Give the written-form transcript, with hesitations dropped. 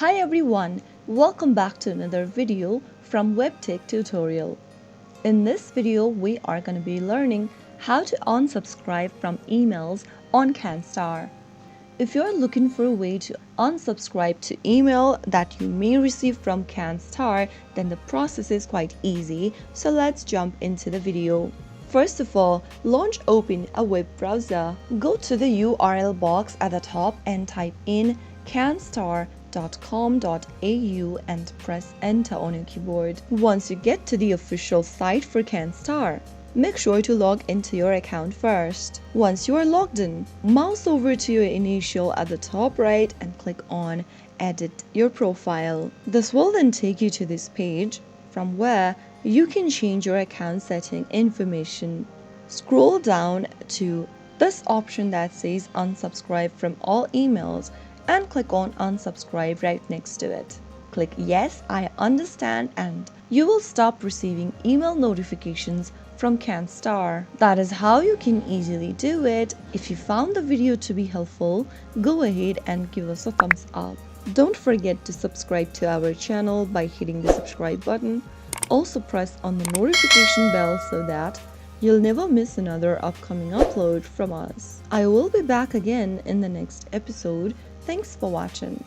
Hi everyone, welcome back to another video from Webtech Tutorial. In this video, we are going to be learning how to unsubscribe from emails on Canstar. If you're looking for a way to unsubscribe to email that you may receive from Canstar, then the process is quite easy, so let's jump into the video. First of all, open a web browser. Go to the URL box at the top and type in canstar.com.au and press enter on your keyboard. Once you get to the official site for Canstar, make sure to log into your account first. Once you are logged in, mouse over to your initial at the top right and click on Edit Your Profile. This will then take you to this page from where you can change your account setting information. Scroll down to this option that says Unsubscribe from all emails and click on Unsubscribe right next to it. Click Yes, I understand, and you will stop receiving email notifications from Canstar. That is how you can easily do it. If you found the video to be helpful, go ahead and give us a thumbs up. Don't forget to subscribe to our channel by hitting the subscribe button. Also press on the notification bell so that you'll never miss another upcoming upload from us. I will be back again in the next episode. Thanks for watching.